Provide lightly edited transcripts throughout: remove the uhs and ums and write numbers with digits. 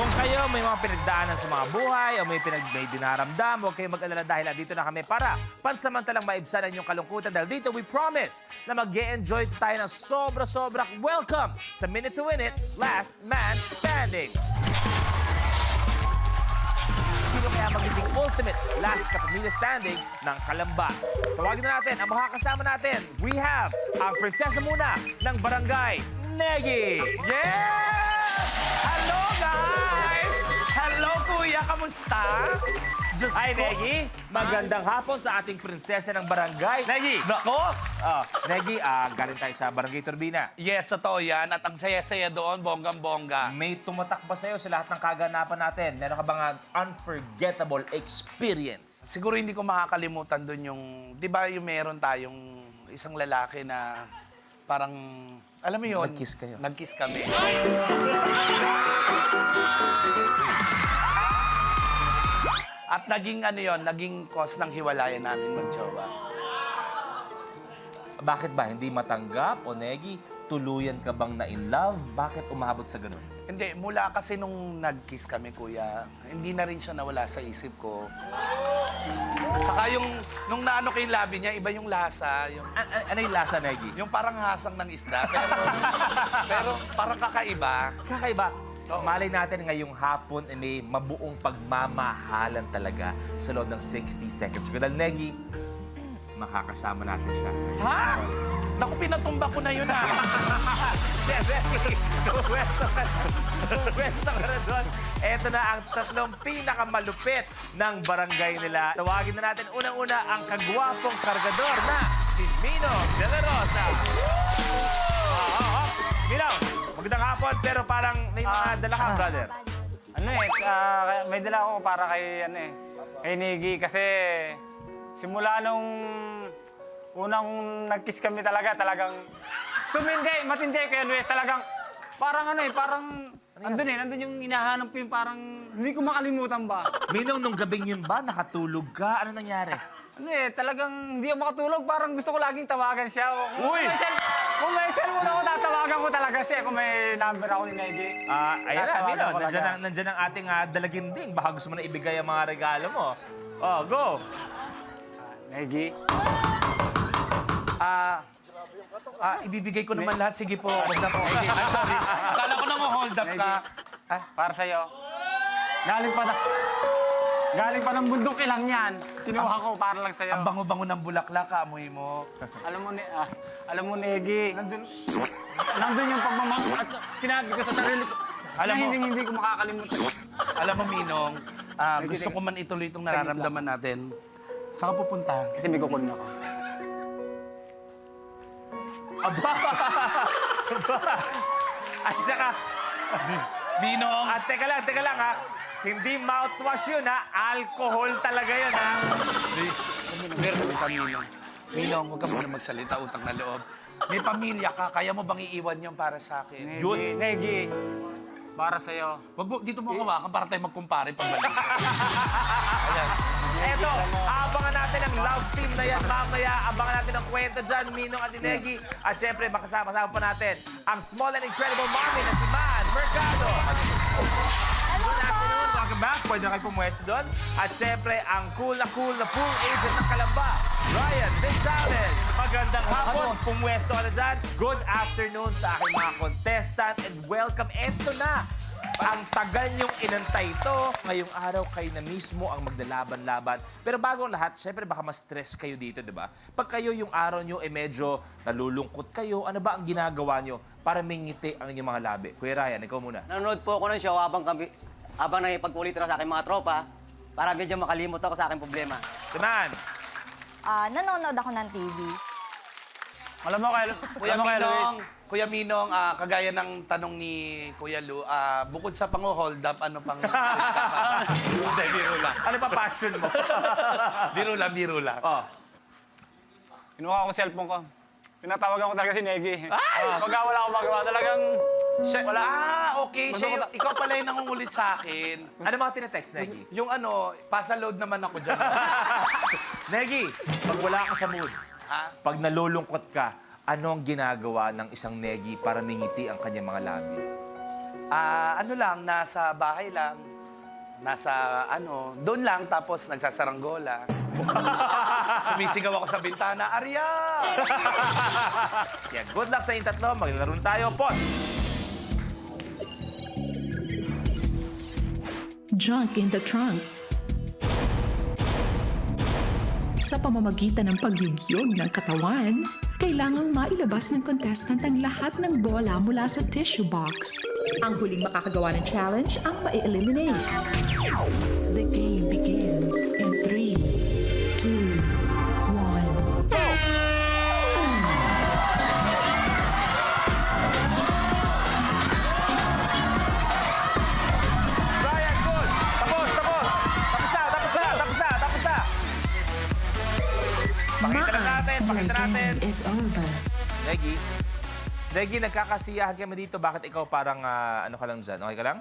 Kung kayo may mga pinagdaanan sa mga buhay o may dinaramdam, huwag kayong mag-alala dahil dito na kami para pansamantalang maibsan ang inyong kalungkutan. Dahil dito, we promise na mag-e-enjoy tayo ng sobra-sobrang welcome sa Minute to Win It, Last Man Standing. Sino kaya magiging ultimate last kapamilya standing ng Kalamba? Tawagin na natin ang makakasama natin. We have ang prinsesa muna ng barangay, Negi! Yes! Hello, guys! Hello, kuya! Kamusta? Diyos Hi, ko. Negi! Magandang hapon sa ating prinsesa ng barangay. Negi! Nako! Negi, galing tayo sa Barangay Turbina. Yes, totoo yan. At ang saya-saya doon, bonggang-bongga. May tumatak ba sa'yo sa lahat ng kaganapan natin? Meron ka bang unforgettable experience? Siguro hindi ko makakalimutan doon yung... Di ba yung meron tayong isang lalaki na parang... Alam mo yun? Nag-kiss kayo? Nag-kiss kami. At naging ano yun, naging cause ng hiwalayan namin mag-jowa. Bakit ba? Hindi matanggap? O Negi, tuluyan ka bang na-in love? Bakit umahabot sa ganun? Hindi, mula kasi nung nag-kiss kami, kuya, hindi na rin siya nawala sa isip ko. Saka yung, nung naano kay labi niya, iba yung lasa. Yung, Ano yung lasa, Negi? yung parang hasang ng isda, pero parang kakaiba. Kakaiba. Malay natin ngayong hapon ay may mabuong pagmamahalan talaga sa loob ng 60 seconds. Dahil Negi, makakasama natin siya. Ha? Naku, pinatumba ko na yun, ha? Negi, pwesto ka na doon. Ito na ang tatlong pinakamalupit ng barangay nila. Tawagin na natin unang-una ang kagwapong kargador na si Mino De La Rosa. Mino, magandang hapon pero parang may mga dala ka, brother. May dala ako para kay Negi kasi simula nung unang nag-kiss kami talagang matindi kay Luis talagang parang nandun yung hinahanap ko yung parang hindi ko makalimutan ba. Minong, nung gabing yun ba, nakatulog ka? Ano nangyari? Talagang hindi ako makatulog, parang gusto ko laging tawagan siya. Uy! Kung may cellphone ako, tatawagan ko talaga siya kung may number ako ni Negi. Ayan na, Mino, Tatawagan ko talaga. nandiyan ang ating dalaginding. Baka gusto mo na ibigay ang mga regalo mo. Oh, go! Negi. Ibibigay ko naman lahat. Sige po, wag na po. I'm sorry. Akala ko na mo hold up ka. Para sa'yo. Galing pa ng bundok ilang yan. Kinuha ko para lang sa'yo. Ang bango-bango ng bulaklak, amoy mo. Alam mo, Negi, nandun yung pagmamahal. At sinabi ko sa sarili ko, Alam mo- hindi ko makakalimutan. Alam mo, Minong, gusto ko man ituloy itong nararamdaman natin. Saan ka pupunta? Kasi may kukunin ako. At saka, Minong! teka lang ha. Hindi mouthwash yun ha. Alcohol talaga yun ha. Minong. Minong, huwag ka muna magsalita, utang na loob. May pamilya ka, kaya mo bang iiwan yung para sa akin? Negi, para sa'yo. Wag mo, dito mo hawakan para tayo magkumpare pagbalik. Ayan. Eto, abangan natin ang love team na yan mamaya. Abangan natin ang kwento dyan, Minong at Negi. At syempre, makasama-sama pa natin ang small and incredible mommy na si Man Mercado. Good afternoon, welcome back. Pwede na kayo pumuesto doon. At syempre, ang cool na pool agent ng Kalamba, Ryan Vinchales. Magandang hapon, pumuesto ka na dyan. Good afternoon sa aking mga contestant and welcome. Eto na. Ang tagal niyong inantay ito. Ngayong araw kayo na mismo ang maglalaban-laban. Pero bago ang lahat, syempre baka mas stress kayo dito, di ba? Pag kayo yung araw niyo medyo nalulungkot kayo, ano ba ang ginagawa niyo para mingiti ang inyong mga labi? Kuya Ryan, ikaw muna. Nanonood po ako ng show habang nakipagkulitan sa aking mga tropa para medyo makalimot ako sa aking problema. Tunan! Nanonood ako ng TV. Alam mo kay Luis. Kuya Minong, kagaya ng tanong ni Kuya Lu, bukod sa pang-hold up, ano pang... Hindi, biro lang. Ano pa passion mo? Biro lang. Oh. Kinuha ko cellphone ko. Tinatawagan ko talaga si Negi. Pagka wala akong magawa, talagang wala. Okay. Ikaw pala yung nangungulit sa akin. Ano mga tinetext, Negi? Yung pasa load naman ako dyan. Negi, pag wala ka sa mood, pag nalulungkot ka, ano ang ginagawa ng isang Negi para ningiti ang kanyang mga labi? Ano lang, nasa bahay lang. Nasa doon lang, tapos nagsasaranggola. Sumisigaw ako sa bintana, Arya! Yan, good luck sa inyong tatlo. Maglaro na tayo. Pause! Junk in the trunk. Sa pamamagitan ng pagyugyog ng katawan, kailangang mailabas ng contestant ang lahat ng bola mula sa tissue box. Ang huling makakagawa ng challenge ang ma-eliminate. The game begins in 3, 2, 1. Brian, good! Tapos! Tapos na! Pakita na natin, Your pakita natin. game is over. Negi, nagkakasiyahan kami dito. Bakit ikaw parang ano ka lang dyan? Okay ka lang?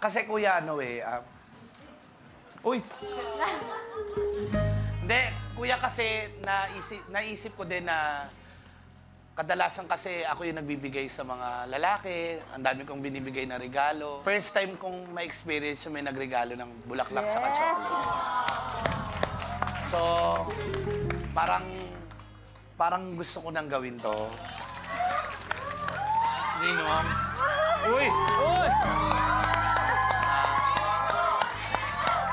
Kasi kuya, Uy! Hindi, kuya kasi naisip ko din na kadalasan kasi ako yung nagbibigay sa mga lalaki. Ang dami kong binibigay na regalo. First time kong ma-experience yung may nagregalo ng bulaklak sa chocolate. So, parang gusto ko nang gawin to. Ninong, Uy! Uy!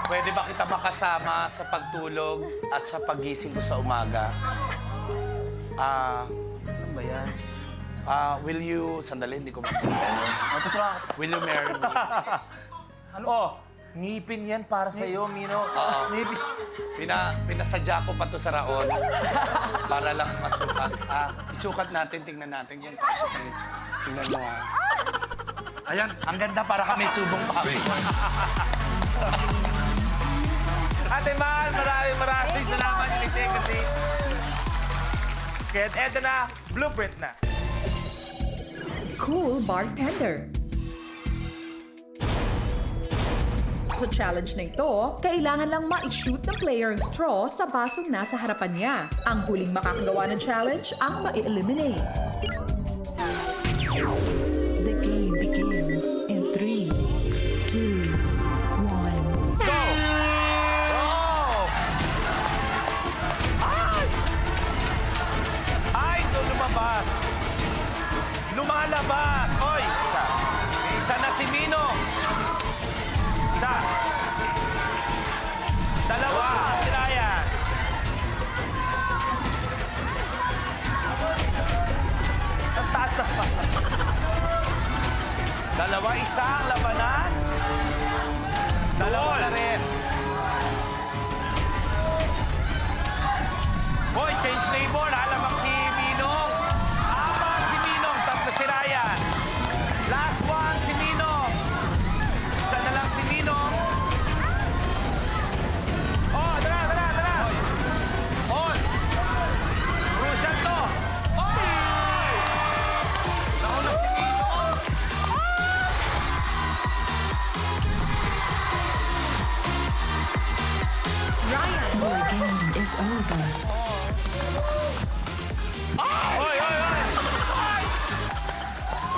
pwede ba kita makasama sa pagtulog at sa paggising ko sa umaga? Ano ba yan? Will you... Sandali, hindi ko makasama. Will you marry me? Oh, ngipin yan para sa'yo, Mino. Ngipin. Pinasadya ko pa to sa raon para lang masukat. Isukat natin, tingnan natin yung kasya sa'yo. Tingnan mo Ayan, ang ganda para kami subong pawi. Ate Mahal, maraming salamat kasi. Kaya eto na, blueprint na. Cool bartender. Sa challenge na ito, kailangan lang ma-shoot ng player ang straw sa basong nasa harapan niya. Ang huling makakagawa ng challenge ang ma-eliminate. The game begins in 3, 2, 1. Go! Ay, ito lumabas. Lumalabas. Oy, isa na si Mino. Isa. Dalawa. Si Ryan. Ang taas na pa. Dalawa, isa ang labanan. Dalawa na rin. Boy, change neighbor. Alamang si Minong. Apat si Minong. Tatlo si Ryan. Last one si Minong. Isa na lang si Minong. Oh, tara! On. Crucial to. Oy! Nauna si Minong. Ryan, your game is over. Oy!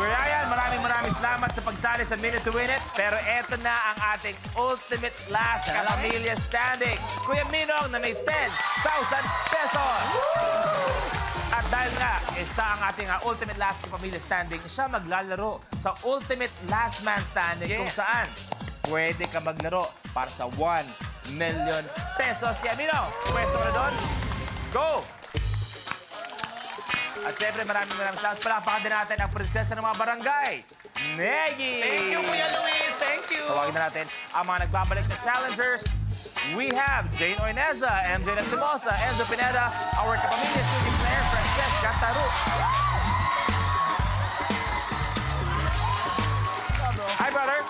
Ryan, maraming salamat sa pagsali sa Minute to Win It. Pero eto na ang ating ultimate last kapamilya standing. Kuya Minong na may 10,000 pesos. At dahil nga, isa ang ating ultimate last kapamilya standing, siya maglalaro sa ultimate last man standing kung Yes. saan pwede ka maglaro para sa 1 million pesos. Kaya Minong, pwesto ka na doon. Go! At syempre, maraming salamat. Palapakan din natin ang prinsesa ng mga barangay, Negi! Thank you, Kuya Luis. Thank you. Tawagin na natin ang mga nagbabalik na challengers. We have Jane Oineza, MJ Lastimosa, Enzo Pineda, our kapamilya student player, Francesca Taru. Hi, brother!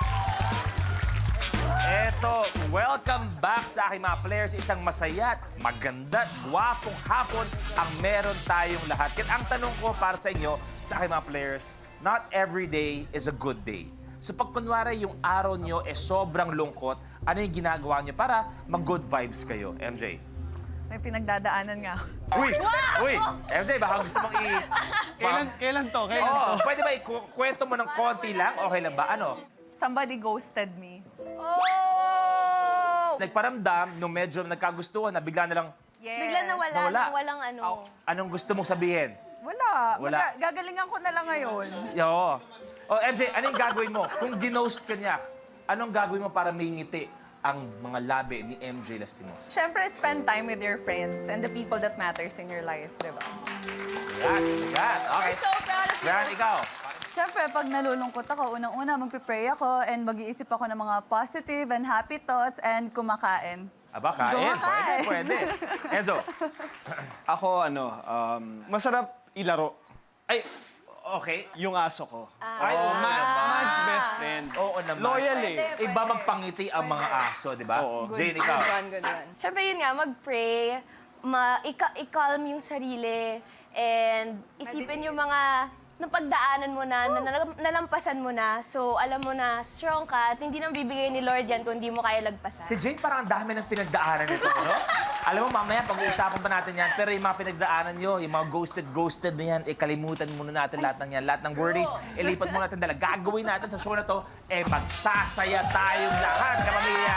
Eto, welcome back sa aking mga players. Isang masaya, maganda, gwapong hapon ang meron tayong lahat. Kaya ang tanong ko para sa inyo, sa aking mga players, not every day is a good day. So pag kunwari yung araw nyo sobrang lungkot, ano yung ginagawa nyo para mag-good vibes kayo, MJ? May pinagdadaanan nga. Uy! Uy! MJ, baka gusto mong Kailan to? Oo, pwede ba ikwento mo ng konti lang? Okay lang ba? Ano? Somebody ghosted me. Oh! Nagparamdam nung medyo nagkagustuhan na bigla na lang, Yes. Bigla nawala, Nawala. nang walang ano. anong gusto mong sabihin? Wala. Wala. Gagalingan ko na lang ngayon. Oo. O MJ, anong gagawin mo? Kung ginost ka niya, anong gagawin mo para may ngiti ang mga labi ni MJ Lastimos? Siyempre, spend time with your friends and the people that matters in your life, di ba? Yan. Okay. So proud of you. Yan, ikaw. Siyempre, pag nalulungkot ako, unang-una magpe-pray ako and mag-iisip ako ng mga positive and happy thoughts and kumakain. Aba, kain. Kumakain. Pwede. Enzo. Ako, masarap ilaro Ay, okay. yung aso ko. Ay, Man's best friend. Oo naman. Loyal eh. Iba magpangiti ang mga aso, di ba? Oo. Jane, ikaw. Good one. Siyempre yun nga, mag-pray, i-calm yung sarili, and isipin yung mga napagdaanan mo na, nalampasan mo na. So, alam mo na, strong ka at hindi nang bibigay ni Lord yan kung hindi mo kaya lagpasan. Si Jane parang ang dami ng pinagdaanan nito, no? Alam mo, mamaya pag-uusapan pa natin yan, pero yung mga pinagdaanan nyo, yung mga ghosted na yan, kalimutan muna natin lahat ng yan. Lahat ng worries, ilipat muna natin dala. Gagawin natin sa show na to, magsasaya tayong lahat, kapamilya.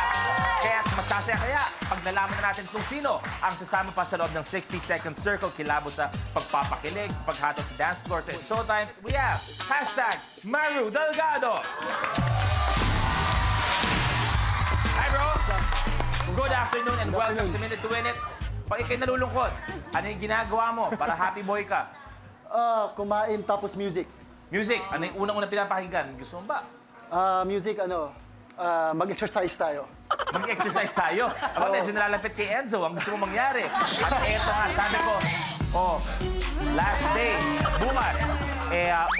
Kaya masasaya kaya pag nalaman na natin kung sino ang sasama pa sa loob ng 60-second circle, kilabot sa pagpapakilig, sa paghatol sa dance floor, sa showtime. We have #Maru Delgado. Hi, bro. Good afternoon and welcome sa Minute to Win It. Pag ikay nalulungkot, ano yung ginagawa mo para happy boy ka? Kumain tapos music. Music, ano yung unang-unang pinapakinggan? Gusto mo ba? Music, mag-exercise tayo. Mag-exercise tayo. Aba, medyo nalalapit kay Enzo. Ang gusto mo mangyari. At eto nga, sabi ko, last day, bukas,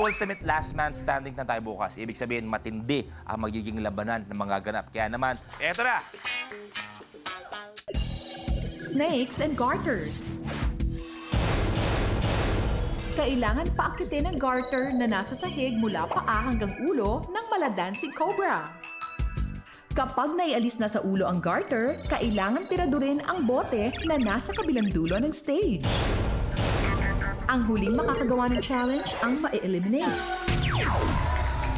ultimate last man standing na tayo bukas. Ibig sabihin, matindi ang magiging labanan ng mga ganap. Kaya naman, eto na. Snakes and garters. Kailangan paakyatin ang garter na nasa sahig mula paa hanggang ulo ng maladansing cobra. Kapag naialis na sa ulo ang garter, kailangan tiradurin ang bote na nasa kabilang dulo ng stage. Ang huling makakagawa ng challenge ang ma-eliminate.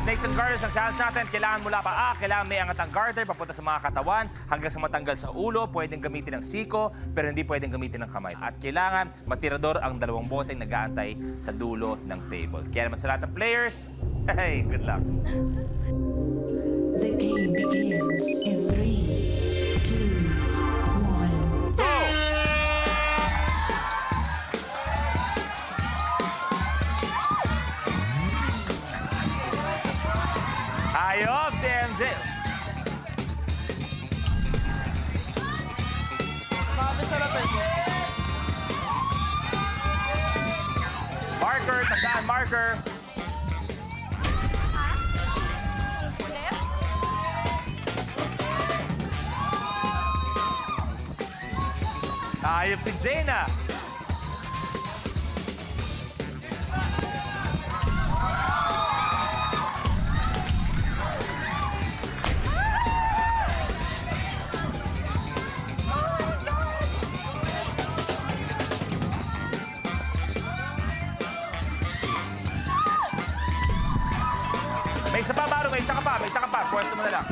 Snakes and garters ang challenge natin. Kailangan mula paa, kailangan may angat ang garter papunta sa mga katawan hanggang sa matanggal sa ulo. Pwedeng gamitin ng siko, pero hindi pwedeng gamitin ng kamay. At kailangan matirador ang dalawang boteng nag-aantay sa dulo ng table. Kaya naman sa lahat ng players, hey, good luck. The game begins in 3, 2, 1. Go! Ayop si MJ. Marker, tandaan, marker. Ayop si Jaina. May isa pa, Maru. May isa ka pa. Pwesto mo na lang.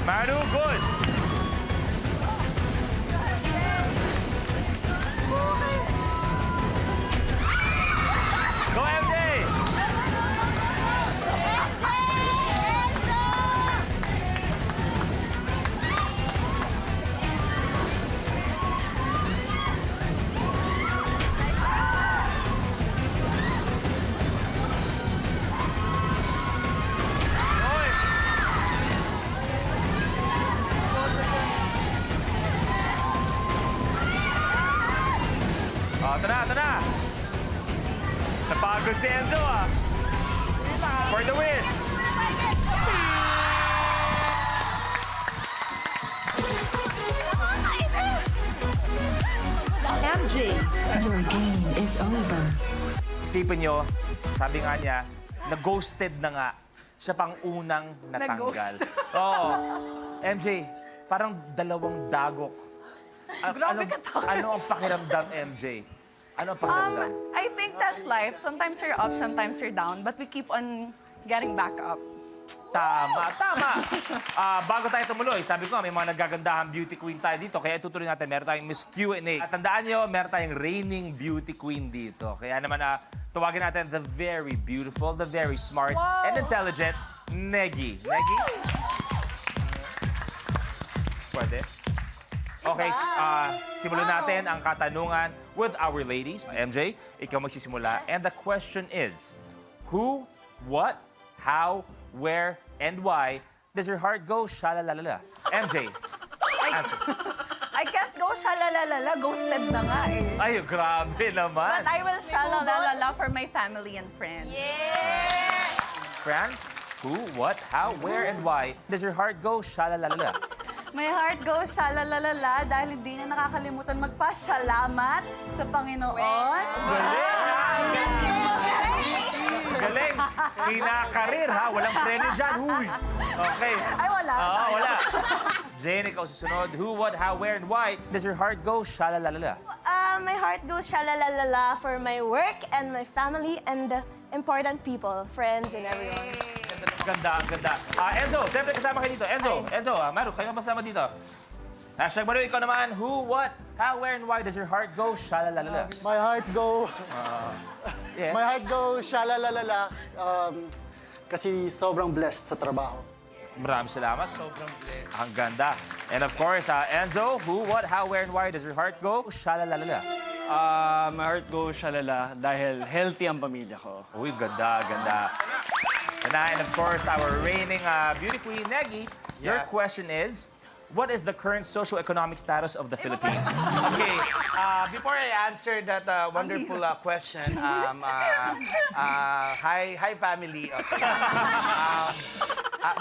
Maru, good. Go, MJ! Oy! Ito na. Napagod si Enzo, For the win! Our game is over. Isipin nyo, sabi nga niya, na-ghosted na nga. Siya pang unang natanggal. Na-ghost. Oo. MJ, parang dalawang dagok. Grabe ka sa akin. Ano ang pakiramdam, MJ? Ano ang pakiramdam? I think that's life. Sometimes you're up, sometimes you're down, but we keep on getting back up. Tama, tama. Bago tayo tumuloy, sabi ko, may mga nagagandahang beauty queen tayo dito. Kaya itutuloy natin, meron tayong Miss Q&A. At tandaan nyo, meron tayong reigning beauty queen dito. Kaya naman, tawagin natin the very beautiful, the very smart, and intelligent Negi. Negi? Pwede? Okay, simulan natin ang katanungan with our ladies. MJ, ikaw magsisimula. And the question is, who, what, how, where, and why does your heart go sha-la-la-la-la? MJ, answer. I can't go sha-la-la-la-la. Ghosted na nga eh. Ay, grabe naman. But I will sha-la-la-la-la for my family and friends. Fran, who, what, how, where, and why does your heart go sha-la-la-la-la? My heart goes sha-la-la-la-la dahil hindi niya nakakalimutan magpasalamat sa Panginoon. Galing. Kinakarir, ha? Walang preno dyan. Huy. Okay. Ay, wala. Oo, wala. Jane, ikaw susunod. Who, what, how, where, and why does your heart go sha-la-la-la-la? My heart goes sha-la-la-la-la for my work and my family and the important people, friends and everyone. Ganda, ang ganda. Enzo, siyempre kasama kayo dito. Enzo, Maru, kayo kasama dito. Hashtag Maru, ikaw naman. Who, what, how, where, and why does your heart go sha-la-la-la-la? My heart go... Yes. My heart go sha-la-la-la-la. Kasi sobrang blessed sa trabaho. Maraming salamat. Sobrang blessed. Ang ganda. And of course, Enzo, who, what, how, where, and why does your heart go sha-la-la-la-la? My heart goes shalala dahil healthy ang pamilya ko. Uy, ganda, ganda. And of course, our reigning beauty queen, Negi, your question is, what is the current socio-economic status of the Philippines? Okay, before I answer that wonderful question, hi family. Okay.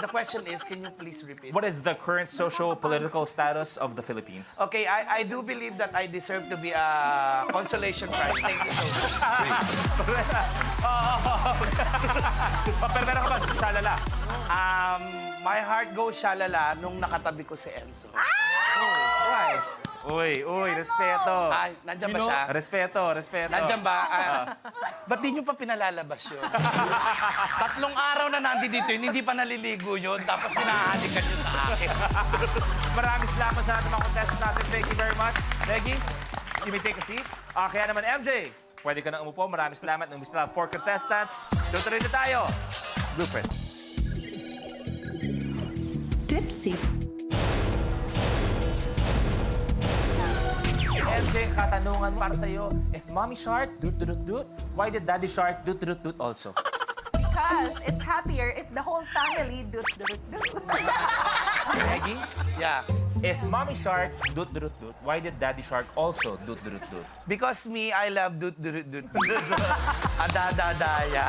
The question is, can you please repeat? What is the current socio-political status of the Philippines? Okay, I do believe that I deserve to be a consolation prize. Thank you so much. Pero meron ka ba? Shalala. My heart goes shalala nung nakatabi ko si Enzo. Why? Uy, respeto. Ay, nandyan ba siya? Respeto. Nandyan ba? Ba't di nyo pa pinalalabas yun? 3 araw na nandito yun, hindi pa naliligo yun, tapos pinahalikan nyo sa akin. Maraming salamat sa ating mga contestants natin. Thank you very much. Negi, you may take a seat. Kaya naman, MJ, pwede ka na umupo. Maraming salamat. We still have 4 contestants. Tutuloy na tayo. Blueprint. Tipsy. MJ, katanungan para sa'yo. If Mommy Shark, doot, why did Daddy Shark, doot, also? Because it's happier if the whole family do. Negi, Yeah. if Mommy Shark, doot, why did Daddy Shark also, doot? Because me, I love dut. Adadadaya.